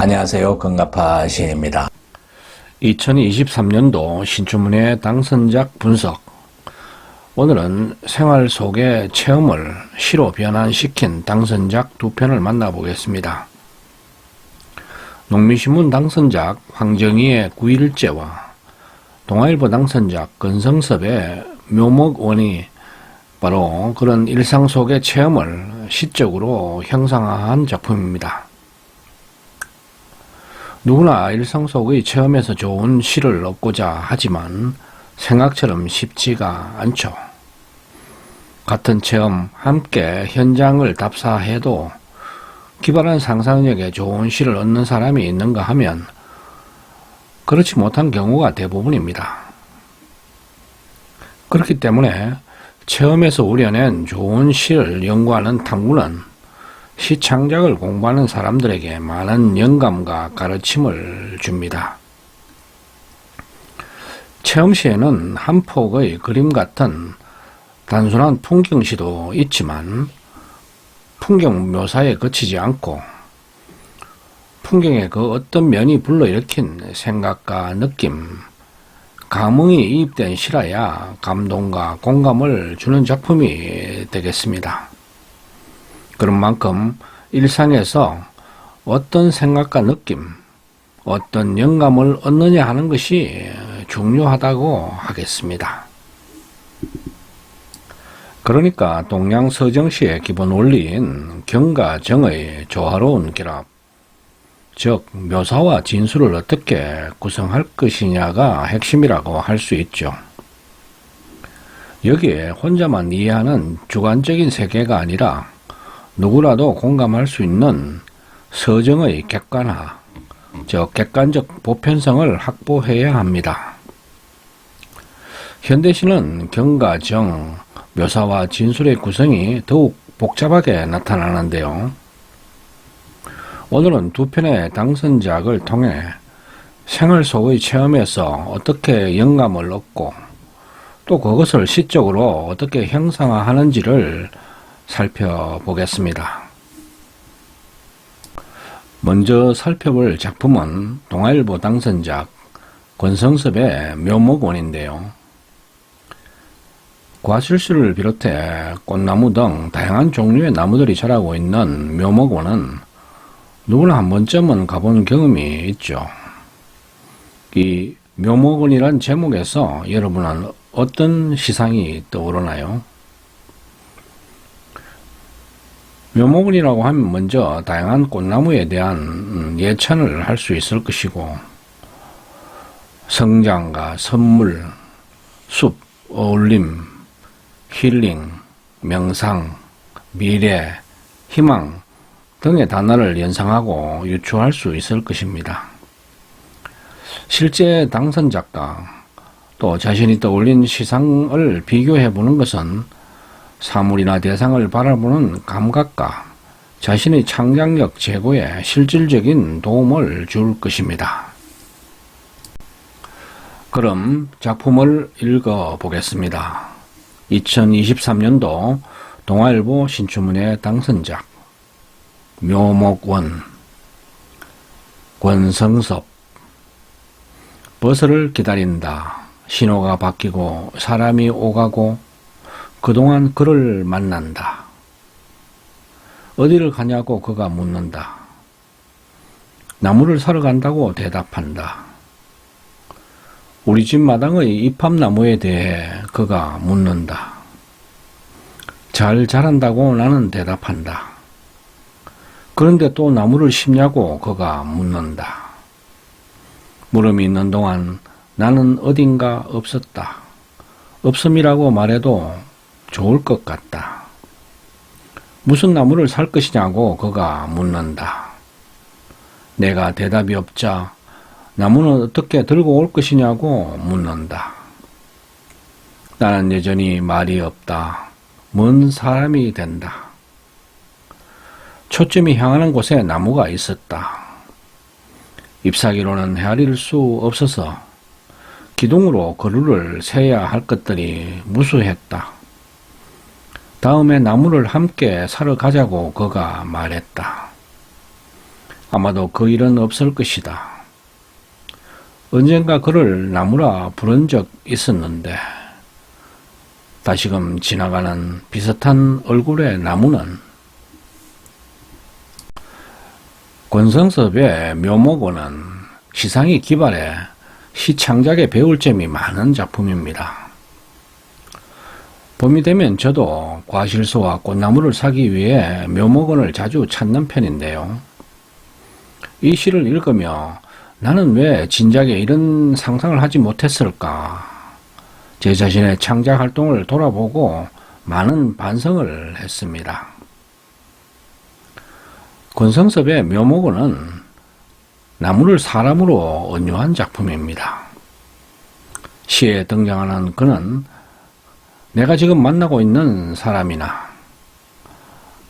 안녕하세요. 건가파 시인입니다. 2023년도 신춘문예 당선작 분석. 오늘은 생활 속의 체험을 시로 변환시킨 당선작 두 편을 만나보겠습니다. 농민신문 당선작 황정희의 9.1제와 동아일보 당선작 권성섭의 묘목원이 바로 그런 일상 속의 체험을 시적으로 형상화한 작품입니다. 누구나 일상 속의 체험에서 좋은 시를 얻고자 하지만 생각처럼 쉽지가 않죠. 같은 체험, 함께 현장을 답사해도 기발한 상상력에 좋은 시를 얻는 사람이 있는가 하면 그렇지 못한 경우가 대부분입니다. 그렇기 때문에 체험에서 우려낸 좋은 시를 연구하는 탐구는 시 창작을 공부하는 사람들에게 많은 영감과 가르침을 줍니다. 체험시에는 한 폭의 그림 같은 단순한 풍경시도 있지만 풍경 묘사에 그치지 않고 풍경의 그 어떤 면이 불러일으킨 생각과 느낌, 감흥이 이입된 시라야 감동과 공감을 주는 작품이 되겠습니다. 그런 만큼 일상에서 어떤 생각과 느낌, 어떤 영감을 얻느냐 하는 것이 중요하다고 하겠습니다. 그러니까 동양서정시의 기본 원리인 경과 정의 조화로운 결합, 즉 묘사와 진술을 어떻게 구성할 것이냐가 핵심이라고 할 수 있죠. 여기에 혼자만 이해하는 주관적인 세계가 아니라 누구라도 공감할 수 있는 서정의 객관화, 즉 객관적 보편성을 확보해야 합니다. 현대시는 경과 정, 묘사와 진술의 구성이 더욱 복잡하게 나타나는데요. 오늘은 두 편의 당선작을 통해 생활 속의 체험에서 어떻게 영감을 얻고 또 그것을 시적으로 어떻게 형상화하는지를 살펴보겠습니다. 먼저 살펴볼 작품은 동아일보 당선작 권성섭의 묘목원인데요. 과실수를 비롯해 꽃나무 등 다양한 종류의 나무들이 자라고 있는 묘목원은 누구나 한 번쯤은 가본 경험이 있죠. 이 묘목원이란 제목에서 여러분은 어떤 시상이 떠오르나요? 묘목원이라고 하면 먼저 다양한 꽃나무에 대한 예찬을 할 수 있을 것이고 성장과 선물, 숲, 어울림, 힐링, 명상, 미래, 희망 등의 단어를 연상하고 유추할 수 있을 것입니다. 실제 당선작과 또 자신이 떠올린 시상을 비교해 보는 것은 사물이나 대상을 바라보는 감각과 자신의 창작력 제고에 실질적인 도움을 줄 것입니다. 그럼 작품을 읽어보겠습니다. 2023년도 동아일보 신춘문예 당선작 묘목원 권성섭. 버스를 기다린다. 신호가 바뀌고 사람이 오가고 그동안 그를 만난다. 어디를 가냐고 그가 묻는다. 나무를 사러 간다고 대답한다. 우리 집 마당의 이팝나무에 대해 그가 묻는다. 잘 자란다고 나는 대답한다. 그런데 또 나무를 심냐고 그가 묻는다. 물음이 있는 동안 나는 어딘가 없었다. 없음이라고 말해도 좋을 것 같다. 무슨 나무를 살 것이냐고 그가 묻는다. 내가 대답이 없자 나무는 어떻게 들고 올 것이냐고 묻는다. 나는 여전히 말이 없다. 먼 사람이 된다. 초점이 향하는 곳에 나무가 있었다. 잎사귀로는 헤아릴 수 없어서 기둥으로 거루를 세야 할 것들이 무수했다. 다음에 나무를 함께 사러 가자고 그가 말했다. 아마도 그 일은 없을 것이다. 언젠가 그를 나무라 부른 적 있었는데 다시금 지나가는 비슷한 얼굴의 나무는 권성섭의 묘목원은 시상이 기발해 시창작에 배울 점이 많은 작품입니다. 봄이 되면 저도 과실소와 꽃나무를 사기 위해 묘목원을 자주 찾는 편인데요. 이 시를 읽으며 나는 왜 진작에 이런 상상을 하지 못했을까? 제 자신의 창작 활동을 돌아보고 많은 반성을 했습니다. 권성섭의 묘목원은 나무를 사람으로 언유한 작품입니다. 시에 등장하는 그는 내가 지금 만나고 있는 사람이나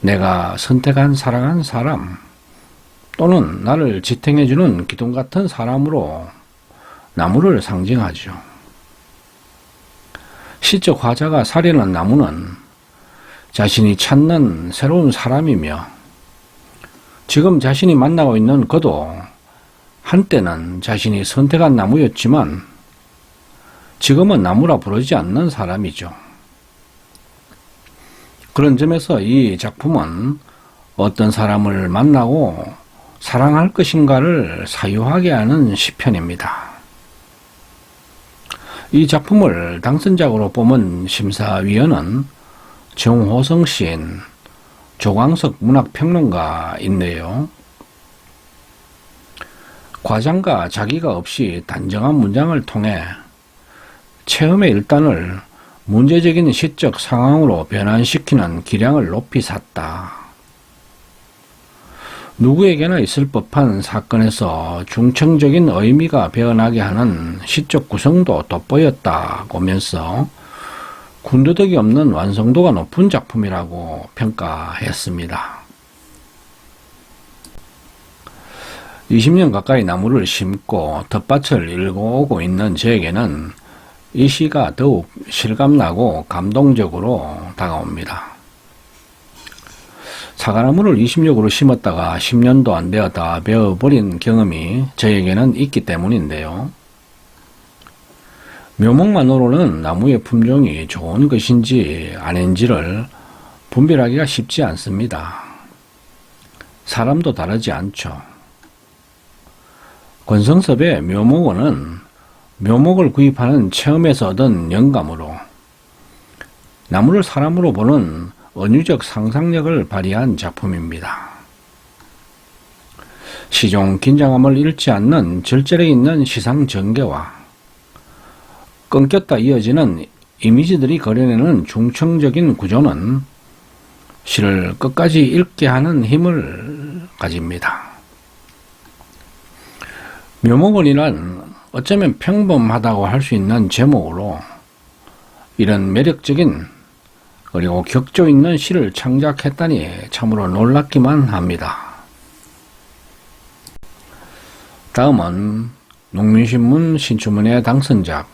내가 선택한 사랑한 사람 또는 나를 지탱해주는 기둥 같은 사람으로 나무를 상징하죠. 시적 화자가 사려는 나무는 자신이 찾는 새로운 사람이며 지금 자신이 만나고 있는 그도 한때는 자신이 선택한 나무였지만 지금은 나무라 부르지 않는 사람이죠. 그런 점에서 이 작품은 어떤 사람을 만나고 사랑할 것인가를 사유하게 하는 시편입니다. 이 작품을 당선작으로 뽑은 심사위원은 정호성 시인, 조광석 문학평론가인데요. 과장과 자기가 없이 단정한 문장을 통해 체험의 일단을 문제적인 시적 상황으로 변환시키는 기량을 높이 샀다. 누구에게나 있을 법한 사건에서 중청적인 의미가 배어나게 하는 시적 구성도 돋보였다고 하면서 군더더기 없는 완성도가 높은 작품이라고 평가했습니다. 20년 가까이 나무를 심고 텃밭을 일궈오고 있는 저에게는 이 시가 더욱 실감나고 감동적으로 다가옵니다. 사과나무를 20력으로 심었다가 10년도 안 되어 다 베어버린 경험이 저에게는 있기 때문인데요. 묘목만으로는 나무의 품종이 좋은 것인지 아닌지를 분별하기가 쉽지 않습니다. 사람도 다르지 않죠. 권성섭의 묘목원은 묘목을 구입하는 체험에서 얻은 영감으로 나무를 사람으로 보는 은유적 상상력을 발휘한 작품입니다. 시종 긴장함을 잃지 않는 절제력 있는 시상 전개와 끊겼다 이어지는 이미지들이 그려내는 중청적인 구조는 시를 끝까지 읽게 하는 힘을 가집니다. 묘목원이란 어쩌면 평범하다고 할 수 있는 제목으로 이런 매력적인 그리고 격조 있는 시를 창작했다니 참으로 놀랍기만 합니다. 다음은 농민신문 신춘문예 당선작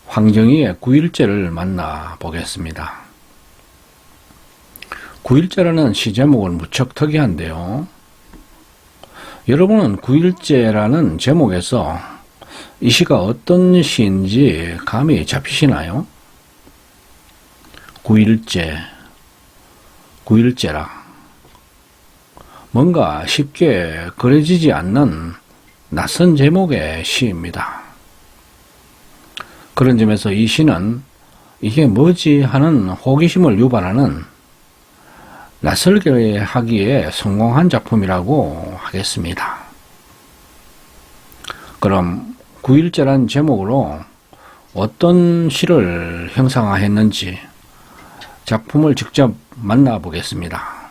황정희의 9.1제를 만나보겠습니다. 9.1제라는 시 제목은 무척 특이한데요. 여러분은 9.1제라는 제목에서 이 시가 어떤 시인지 감이 잡히시나요? 9.1제, 9.1제라. 뭔가 쉽게 그려지지 않는 낯선 제목의 시입니다. 그런 점에서 이 시는 이게 뭐지 하는 호기심을 유발하는 낯설게 하기에 성공한 작품이라고 하겠습니다. 그럼 9.1제란 제목으로 어떤 시를 형상화했는지 작품을 직접 만나보겠습니다.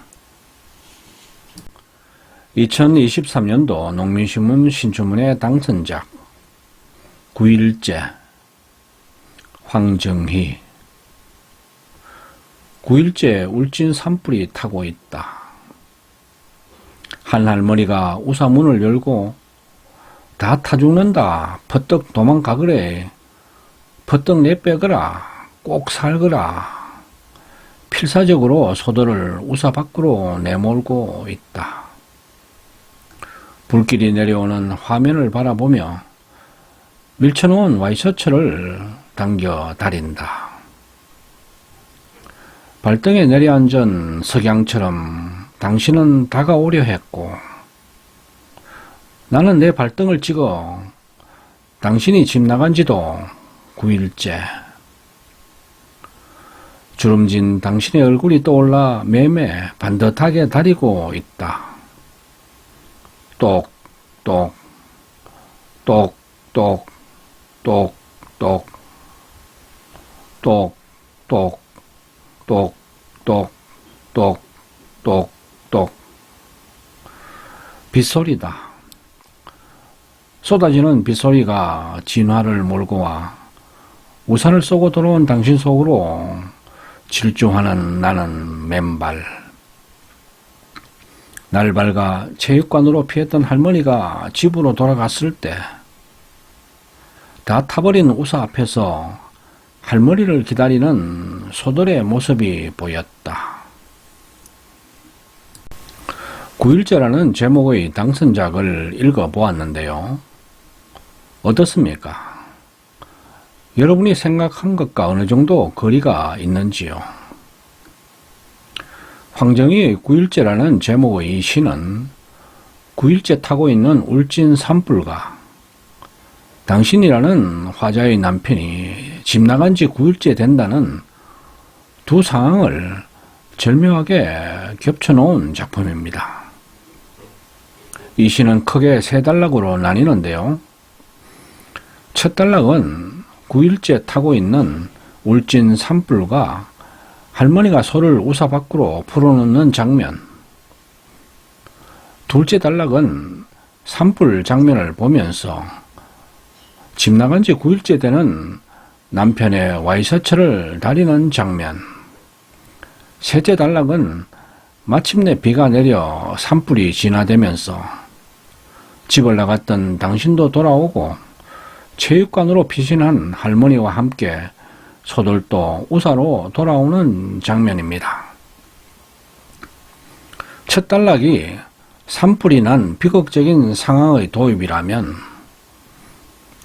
2023년도 농민신문 신춘문예 당선작 9.1제 황정희 9.1제 울진 산불이 타고 있다. 한 할머니가 우사문을 열고 다 타 죽는다. 퍼뜩 도망가그래. 퍼뜩 내빼거라. 꼭 살거라. 필사적으로 소들을 우사 밖으로 내몰고 있다. 불길이 내려오는 화면을 바라보며 밀쳐놓은 와이셔츠를 당겨 다린다. 발등에 내려앉은 석양처럼 당신은 다가오려 했고 나는 내 발등을 찍어 당신이 집 나간 지도 9일째. 주름진 당신의 얼굴이 떠올라 매매 반듯하게 다리고 있다. 똑, 똑, 똑, 똑, 똑, 똑, 똑, 똑, 똑, 똑, 똑, 똑, 똑. 빗소리다. 쏟아지는 빗소리가 진화를 몰고 와 우산을 쏘고 들어온 당신 속으로 질주하는 나는 맨발. 날 밝아 체육관으로 피했던 할머니가 집으로 돌아갔을 때 다 타버린 우사 앞에서 할머니를 기다리는 소들의 모습이 보였다. 9일째라는 제목의 당선작을 읽어보았는데요. 어떻습니까? 여러분이 생각한 것과 어느 정도 거리가 있는지요? 황정희의 9일째라는 제목의 이 시는 9일째 타고 있는 울진 산불과 당신이라는 화자의 남편이 집 나간 지 9일째 된다는 두 상황을 절묘하게 겹쳐놓은 작품입니다. 이 시는 크게 세 단락으로 나뉘는데요. 첫 단락은 9일째 타고 있는 울진 산불과 할머니가 소를 우사 밖으로 풀어놓는 장면. 둘째 단락은 산불 장면을 보면서 집 나간 지 9일째 되는 남편의 와이셔츠를 다리는 장면. 셋째 단락은 마침내 비가 내려 산불이 진화되면서 집을 나갔던 당신도 돌아오고 체육관으로 피신한 할머니와 함께 소들도 우사로 돌아오는 장면입니다. 첫 단락이 산불이 난 비극적인 상황의 도입이라면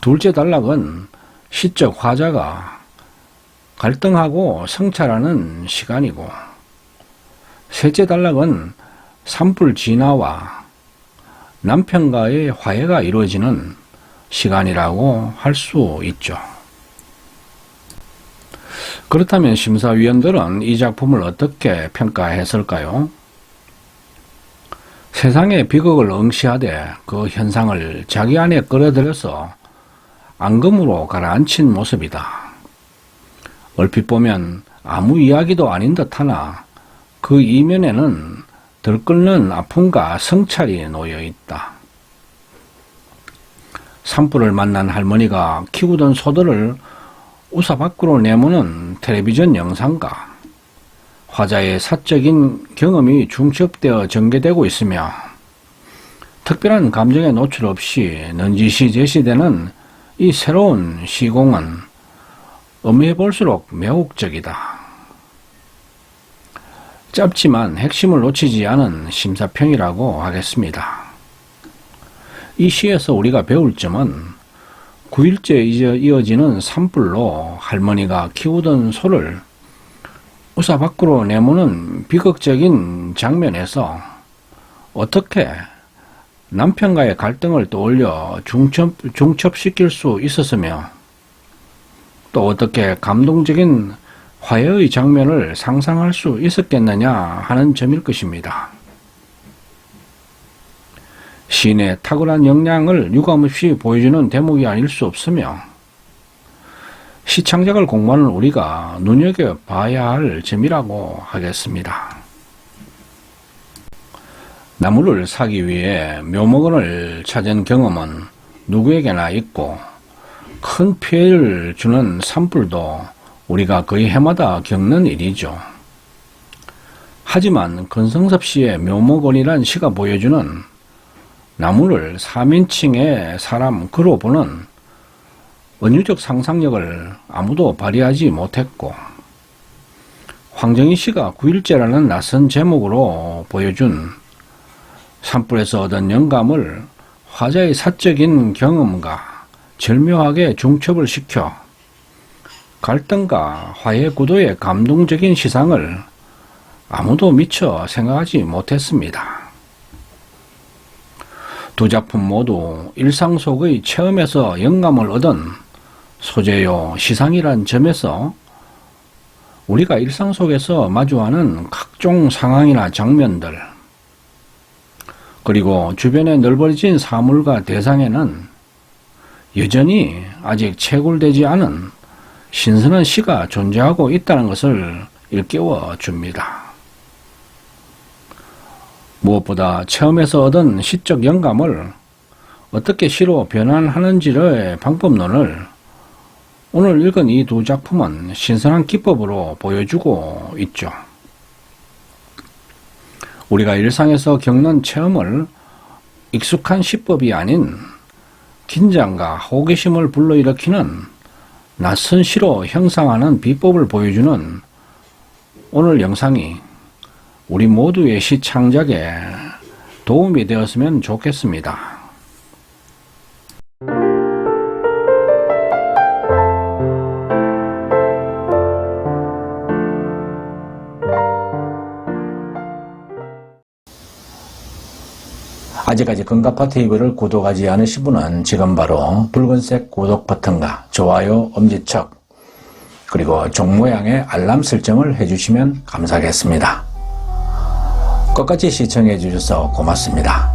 둘째 단락은 시적 화자가 갈등하고 성찰하는 시간이고 셋째 단락은 산불 진화와 남편과의 화해가 이루어지는 시간이라고 할 수 있죠. 그렇다면 심사위원들은 이 작품을 어떻게 평가했을까요? 세상의 비극을 응시하되 그 현상을 자기 안에 끌어들여서 앙금으로 가라앉힌 모습이다. 얼핏 보면 아무 이야기도 아닌 듯하나 그 이면에는 들끓는 아픔과 성찰이 놓여 있다. 산불을 만난 할머니가 키우던 소들을 우사 밖으로 내모는 텔레비전 영상과 화자의 사적인 경험이 중첩되어 전개되고 있으며 특별한 감정의 노출 없이 넌지시 제시되는 이 새로운 시공은 음해 볼수록 매혹적이다. 짧지만 핵심을 놓치지 않은 심사평이라고 하겠습니다. 이 시에서 우리가 배울 점은 9일째 이어지는 산불로 할머니가 키우던 소를 우사 밖으로 내모는 비극적인 장면에서 어떻게 남편과의 갈등을 떠올려 중첩시킬 수 있었으며 또 어떻게 감동적인 화해의 장면을 상상할 수 있었겠느냐 하는 점일 것입니다. 시인의 탁월한 역량을 유감없이 보여주는 대목이 아닐 수 없으며 시창작을 공부하는 우리가 눈여겨봐야 할 점이라고 하겠습니다. 나무를 사기 위해 묘목원을 찾은 경험은 누구에게나 있고 큰 피해를 주는 산불도 우리가 거의 해마다 겪는 일이죠. 하지만 권성섭 씨의 묘목원이란 시가 보여주는 나무를 3인칭의 사람 그로 보는 은유적 상상력을 아무도 발휘하지 못했고 황정희 씨가 9일째라는 낯선 제목으로 보여준 산불에서 얻은 영감을 화자의 사적인 경험과 절묘하게 중첩을 시켜 갈등과 화해 구도의 감동적인 시상을 아무도 미처 생각하지 못했습니다. 두 작품 모두 일상 속의 체험에서 영감을 얻은 소재요 시상이란 점에서 우리가 일상 속에서 마주하는 각종 상황이나 장면들, 그리고 주변에 널브러진 사물과 대상에는 여전히 아직 채굴되지 않은 신선한 시가 존재하고 있다는 것을 일깨워 줍니다. 무엇보다 체험에서 얻은 시적 영감을 어떻게 시로 변환하는지의 방법론을 오늘 읽은 이 두 작품은 신선한 기법으로 보여주고 있죠. 우리가 일상에서 겪는 체험을 익숙한 시법이 아닌 긴장과 호기심을 불러일으키는 낯선 시로 형상하는 비법을 보여주는 오늘 영상이 우리 모두의 시 창작에 도움이 되었으면 좋겠습니다. 아직까지 금가파 TV를 구독하지 않으신 분은 지금 바로 붉은색 구독 버튼과 좋아요, 엄지척, 그리고 종 모양의 알람 설정을 해주시면 감사하겠습니다. 끝까지 시청해 주셔서 고맙습니다.